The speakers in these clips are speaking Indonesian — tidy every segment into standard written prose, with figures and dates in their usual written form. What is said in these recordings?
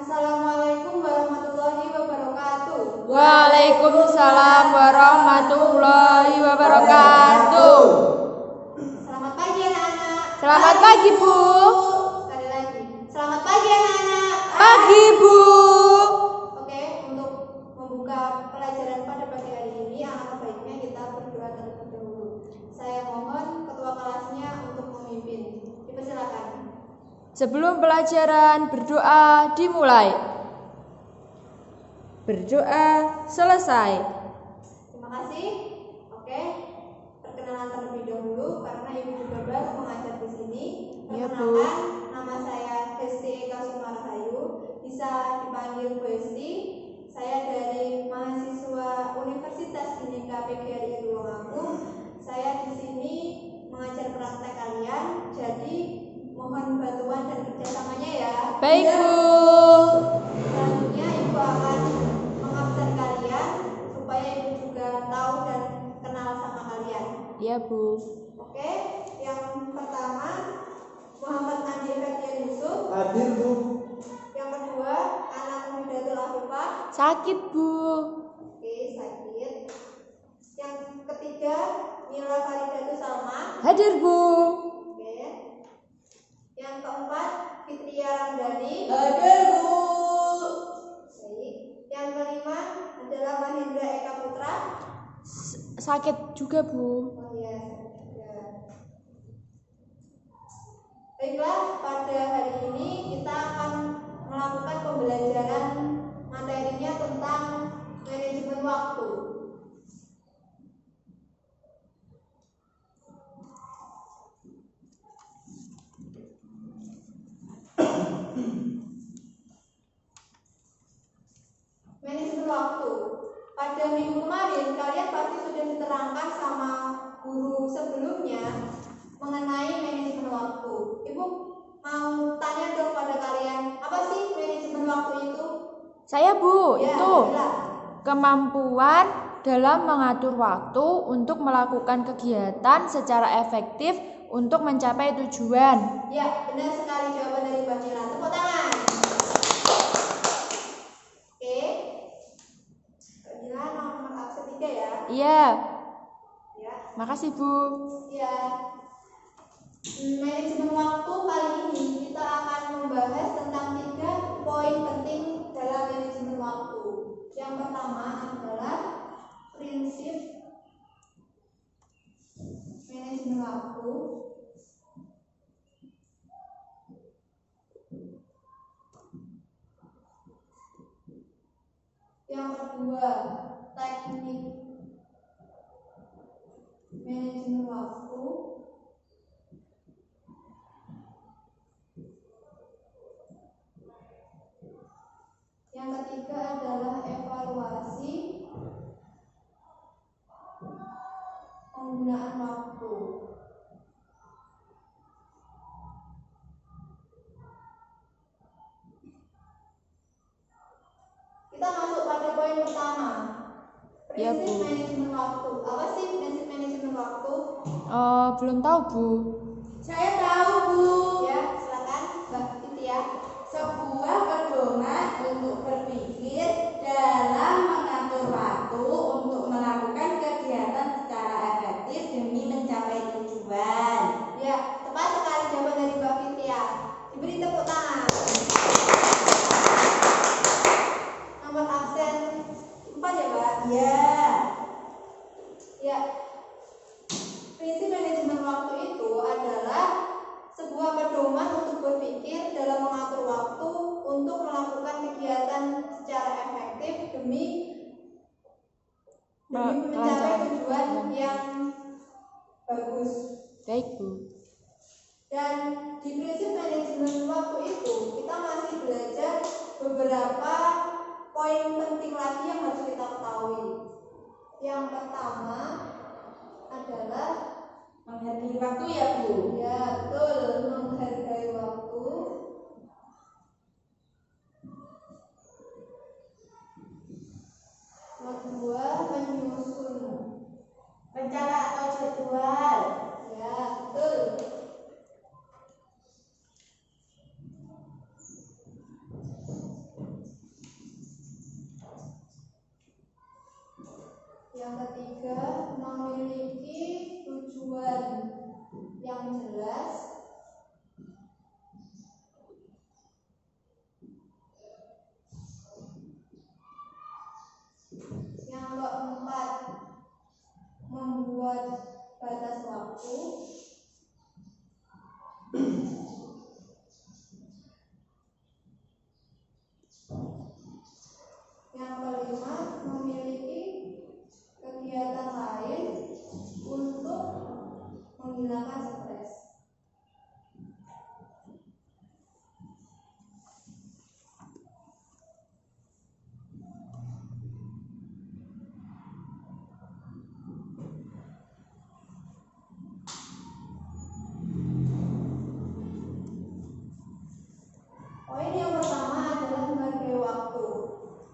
Assalamualaikum warahmatullahi wabarakatuh. Waalaikumsalam warahmatullahi wabarakatuh. Selamat pagi anak-anak. Selamat pagi, Bu. Sekali lagi. Selamat pagi anak-anak. Pagi, Bu. Oke, untuk membuka pelajaran pada pagi hari ini, alangkah baiknya kita berdoa terlebih dahulu. Saya mohon ketua kelasnya untuk memimpin. Dipersilakan. Sebelum pelajaran, berdoa dimulai. Berdoa selesai. Terima kasih. Oke, perkenalan terlebih dahulu karena Ibu juga baru mengajar di sini. Iya, Bu. Perkenalkan, nama saya Hesti Eka Sumarahayu, bisa dipanggil Bu Hesti. Saya dari mahasiswa Universitas Bhinneka PGRI Tulungagung. Saya di sini mengajar praktek kalian, jadi mohon bantuan dan kerjasamanya ya. Baik, Bu. Selanjutnya Ibu akan mengabsen kalian supaya Ibu juga tahu dan kenal sama kalian. Iya, Bu. Oke, yang pertama Muhammad Andi Ferdian Yusuf. Hadir, Bu. Yang kedua Anak Muhidatul Afifah. Sakit, Bu. Oke, sakit. Yang ketiga Mila Faridatus Salma. Hadir, Bu. Oke. Yang keempat Fitria Ramdhani. Hadir, Bu. Baik. Yang kelima adalah Mahendra Eka Putra. Sakit juga, Bu. Oh iya, sakit juga. Baiklah, pada hari ini kita akan melakukan pembelajaran materinya tentang manajemen waktu. Manajemen waktu. Pada minggu kemarin kalian pasti sudah diterangkan sama guru sebelumnya mengenai manajemen waktu. Ibu mau tanya dong pada kalian, apa sih manajemen waktu itu? Saya, Bu. Ya, Itu jelas. kemampuan dalam mengatur waktu untuk melakukan kegiatan secara efektif untuk mencapai tujuan. Ya, benar sekali jawaban dari Mbak Mila. Tepuk tangan. Oke. Mbak Mila nomor absen 3 ya. Iya, Ya. makasih, Bu. Ya. Manajemen waktu kali ini kita akan membahas tentang 3 poin penting dalam manajemen waktu. Yang pertama adalah prinsip manajemen waktu. Yang kedua, teknik manajemen waktu. Yang ketiga adalah evaluasi penggunaan waktu. Kita masuk pada poin pertama. Ya, Prinsip Bu. manajemen waktu. Apa sih prinsip manajemen waktu? Belum tahu, Bu. Saya tahu, Bu. Ya, silakan Mbak Fitria. Sebuah pedoman untuk berpikir dalam mengatur waktu untuk melakukan kegiatan secara efektif demi mencapai tujuan. Ya, tepat sekali jawaban dari Mbak Fitria. Diberi tepuk tangan. Nomor absen 4 ya, Mbak? Ya, Ya. Prinsip manajemen waktu itu adalah sebuah pedoman untuk berpikir dalam mengatur waktu untuk melakukan kegiatan secara efektif demi mencapai tujuan yang bagus. Baik, Bu. Dan di prinsip manajemen waktu itu kita masih belajar beberapa poin penting lagi yang harus kita ketahui. Yang pertama adalah menghargai waktu ya, Bu. ya betul, menghargai waktu. Yang kedua, menyusun Rencana atau jadwal. ya betul. membuat batas waktu. Yang kelima, memiliki kegiatan lain untuk menghilangkan stres. Poin yang pertama adalah menghargai waktu.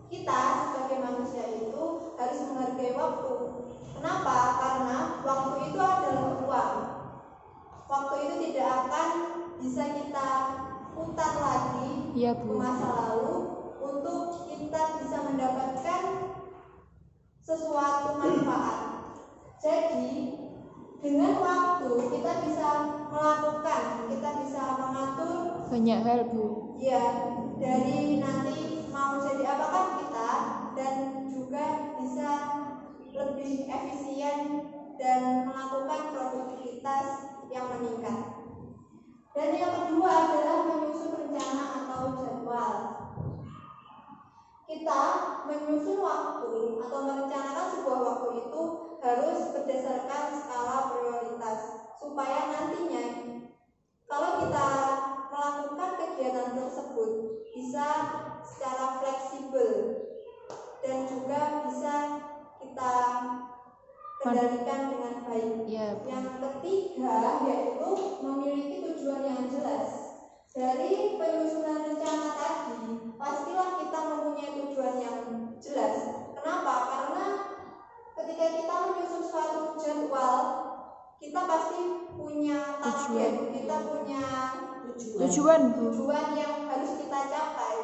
Kita sebagai manusia itu harus menghargai waktu. Kenapa? Karena waktu itu adalah uang. Waktu itu tidak akan bisa kita putar lagi Iya, ke Bu. masa lalu untuk kita bisa mendapatkan sesuatu manfaat. Jadi dengan waktu kita bisa melakukan, kita bisa mengatur Banyak hal, Bu. ya, dari nanti mau jadi apakah kita, dan juga bisa lebih efisien dan melakukan produktivitas yang meningkat. Dan yang kedua adalah menyusun rencana atau jadwal. Kita menyusun waktu atau merencanakan sebuah waktu itu harus berdasarkan skala prioritas, supaya nantinya kalau kita melakukan kegiatan tersebut bisa secara fleksibel dan juga bisa kita kendalikan dengan baik. Iya, Bu. Yang ketiga yaitu memiliki tujuan yang jelas. Dari penyusunan rencana tadi, pastilah kita mempunyai tujuan yang jelas. Kenapa? Karena ketika kita menyusun suatu jadwal, kita pasti punya target, kita punya Tujuan, Bu. tujuan yang harus kita capai,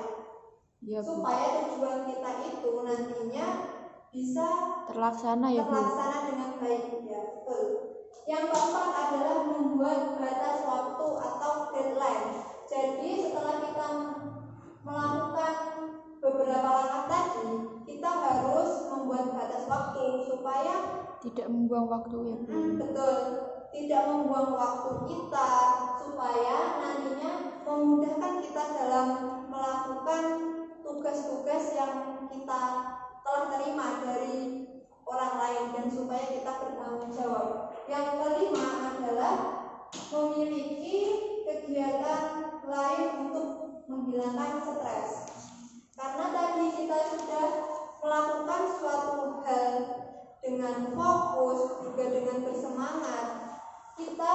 Iya, Bu. supaya tujuan kita itu nantinya bisa Terlaksana ya, Bu. terlaksana dengan baik. Ya, betul. Yang keempat adalah membuat batas waktu atau deadline. Jadi setelah kita melakukan beberapa langkah tadi, kita harus membuat batas waktu supaya Tidak membuang waktu ya, Bu. betul, tidak membuang waktu kita, supaya nantinya memudahkan kita dalam melakukan tugas-tugas yang kita telah terima dari orang lain, dan supaya kita bertanggung jawab. Yang kelima adalah memiliki kegiatan lain untuk menghilangkan stres. Karena tadi kita sudah melakukan suatu hal dengan fokus, juga dengan bersemangat, kita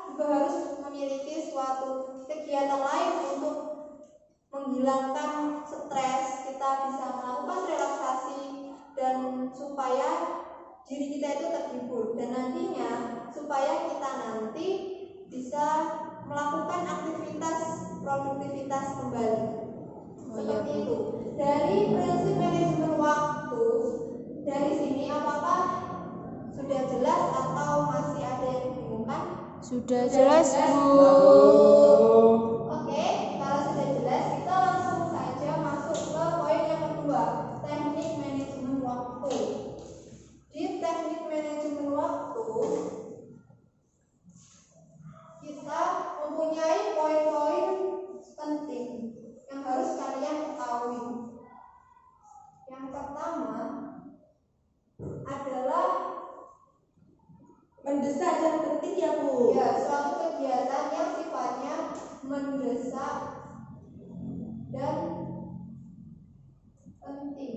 juga harus memiliki suatu kegiatan lain untuk menghilangkan stres. Kita bisa melakukan relaksasi dan supaya diri kita itu terhibur, dan nantinya supaya kita nanti bisa melakukan aktivitas produktivitas kembali. Seperti itu. Dari prinsip manajemen waktu, dari sini apakah sudah jelas atau masih ada yang dibingungkan? Sudah jelas, Bu. Oke, kalau sudah jelas, kita langsung saja masuk ke poin yang kedua, teknik manajemen waktu. Di teknik manajemen waktu, kita mempunyai poin-poin penting yang harus kalian ketahui. Yang pertama adalah Mendesak dan penting ya, Bu. ya, suatu kegiatan yang sifatnya mendesak dan penting.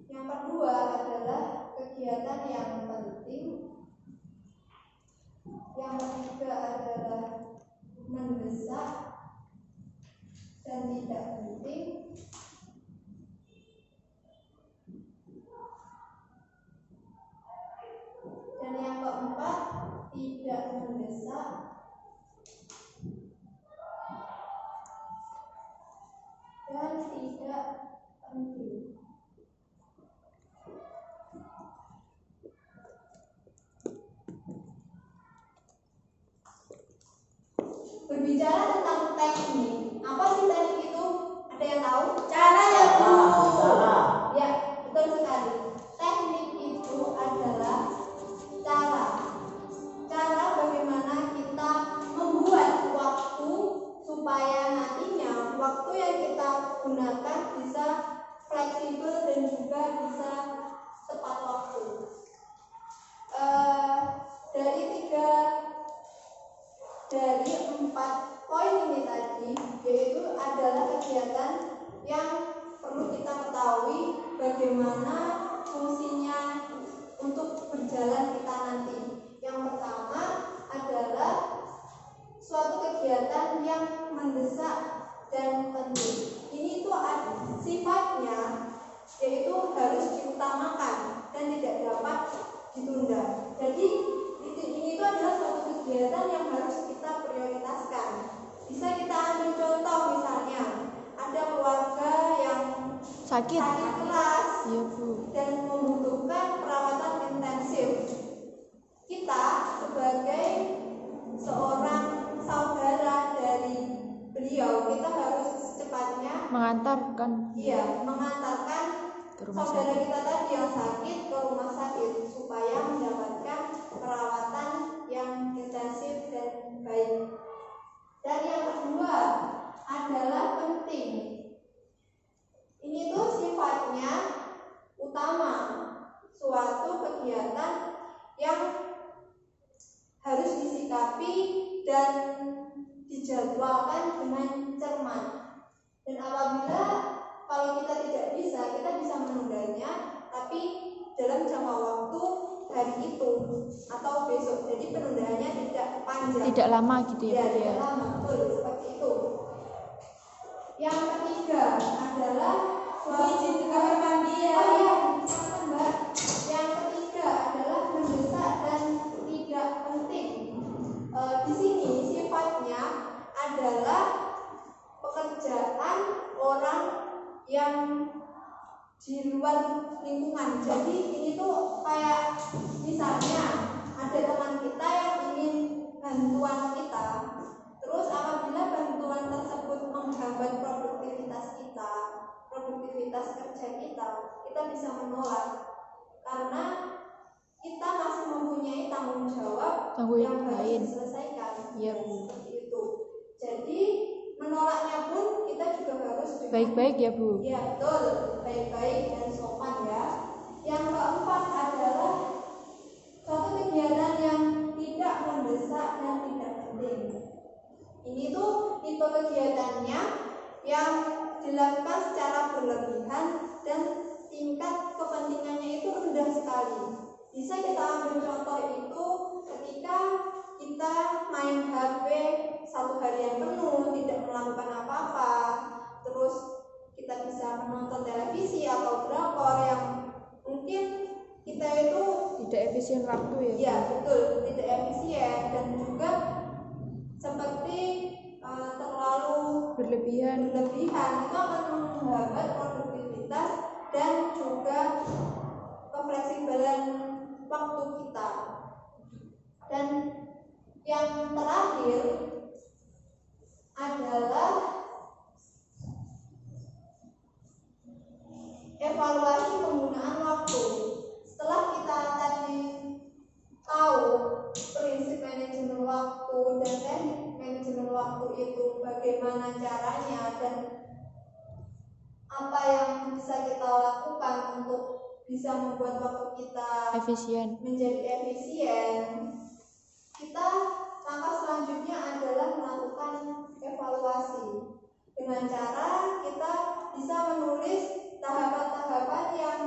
Yang kedua adalah kegiatan yang penting. Yang ketiga adalah mendesak dan tidak penting. Dan yang keempat, tidak mendesak dan tidak penting. Berbicara tentang teknik, apa sih teknik itu? Ada yang tahu? Cara ya, Bu. Ya, betul sekali. Teknik itu adalah dari 4 poin ini tadi, yaitu adalah kegiatan yang perlu kita ketahui bagaimana fungsinya untuk berjalan kita nanti. Yang pertama adalah suatu kegiatan yang mendesak dan penting. Ini tuh sifatnya yaitu harus diutamakan dan tidak dapat ditunda. Jadi ini itu adalah suatu kegiatan yang harus kita prioritaskan. Bisa kita ambil contoh, misalnya ada keluarga yang Sakit. keras Iya, Bu. dan membutuhkan perawatan intensif. Kita sebagai seorang saudara dari beliau, kita harus secepatnya Mengantarkan mengantarkan ke rumah saudara sakit. kita tadi yang sakit ke rumah sakit supaya mendapatkan perawatan yang intensif dan baik. Dan yang kedua adalah penting. Ini tuh sifatnya utama, suatu kegiatan yang harus disikapi dan dijadwalkan dengan cermat. Dan apabila kalau kita tidak bisa, kita bisa menundanya, tapi dalam jangka waktu hari itu atau besok. Jadi penundaannya tidak panjang. Tidak lama gitu ya, Bu, Tidak ya. lama, betul seperti itu. Yang ketiga adalah izin ke kamar mandi ya. Oh iya, silakan, Mbak. Yang ketiga adalah mendesak dan tidak penting. Di sini sifatnya adalah pekerjaan orang yang di luar lingkungan. Jadi ini tuh kayak misalnya ada teman kita yang ingin bantuan kita, terus apabila bantuan tersebut menghambat produktivitas kita, produktivitas kerja kita bisa menolak karena kita masih mempunyai tanggung jawab yang harus lain. diselesaikan. Iya, Bu. Seperti itu. Jadi menolaknya pun kita juga harus dengan Baik-baik ya, Bu. ya, betul, baik-baik dan sopan ya. Yang keempat adalah suatu kegiatan yang tidak mendesak dan tidak penting. Ini tuh tipe kegiatannya yang dilakukan secara berlebihan dan tingkat kepentingannya itu rendah sekali. Bisa kita ambil contoh itu ketika kita main HP satu harian penuh, tidak melakukan apa-apa, terus kita bisa menonton televisi atau drakor yang mungkin kita itu Tidak efisien waktu ya, Bu. ya betul, tidak efisien dan juga seperti terlalu Berlebihan. itu akan menghambat produktivitas dan juga kefleksibelan waktu kita. Dan yang terakhir adalah evaluasi penggunaan waktu. Setelah kita tadi tahu prinsip manajemen waktu dan teknik manajemen waktu itu bagaimana caranya dan apa yang bisa kita lakukan untuk bisa membuat waktu kita Efisien. menjadi efisien, kita langkah selanjutnya adalah melakukan evaluasi dengan cara kita bisa menulis tahapan-tahapan yang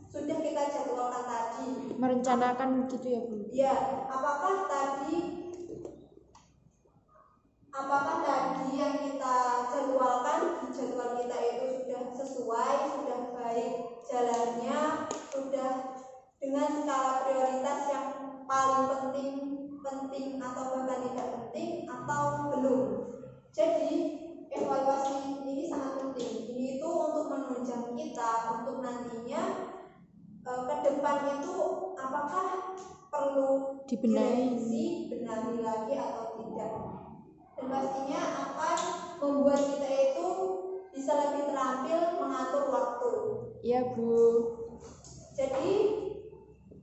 sudah kita jadwalkan tadi. Merencanakan gitu ya, Bu. Ya, apakah tadi yang kita jadwalkan di jadwal kita itu sudah sesuai, sudah baik jalannya, sudah dengan skala prioritas yang paling penting atau bahkan tidak penting atau belum. Jadi evaluasi ini sangat penting. Ini itu untuk menunjang kita untuk nantinya ke depan itu apakah perlu Dibenahi. benahi lagi atau tidak. Dan pastinya akan membuat kita itu bisa lebih terampil mengatur waktu. Iya, Bu. Jadi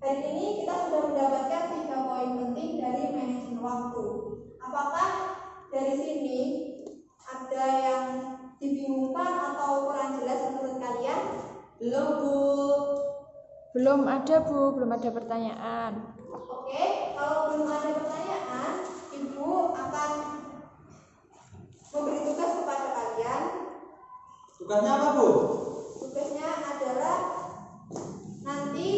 hari ini kita sudah mendapatkan 3 poin penting dari manajemen waktu. Apakah dari sini ada yang dibingungkan atau kurang jelas menurut kalian? Belum, Bu. Belum ada, Bu. Belum ada pertanyaan. Oke, kalau belum ada pertanyaan, Ibu akan Tugasnya apa, Bu? Tugasnya adalah nanti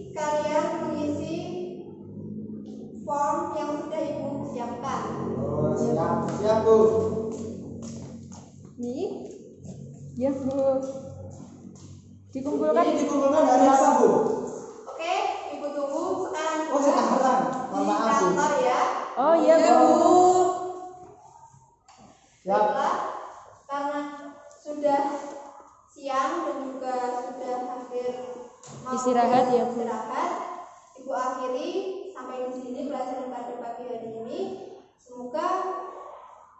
kalian mengisi form yang sudah Ibu siapkan. Oh, siap, Bu. Nih. Ya, Bu. Dikumpulkan. Ini dikumpulkan dari apa, Bu? Oke, Ibu tunggu sekarang Oh, juga sekarang. di Mohon maaf, Bu. kantor ya. Oh iya, Bu. Siap. Baiklah, karena sudah siang dan juga sudah hampir mau Istirahat ya, Bu. Istirahat. Ibu akhiri sampai di sini pelajaran pada pagi hari ini. Semoga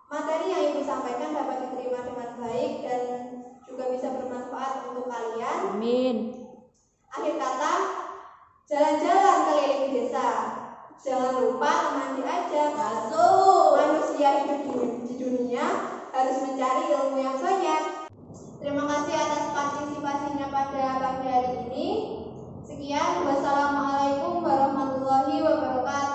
materi yang Ibu sampaikan dapat diterima dengan baik dan juga bisa bermanfaat untuk kalian. Amin. Akhir kata, jalan-jalan keliling desa. Jangan lupa teman diajak. Masuk. Manusia hidup di dunia harus mencari ilmu yang banyak. Terima kasih atas partisipasinya pada pagi hari ini. Sekian, wassalamualaikum warahmatullahi wabarakatuh.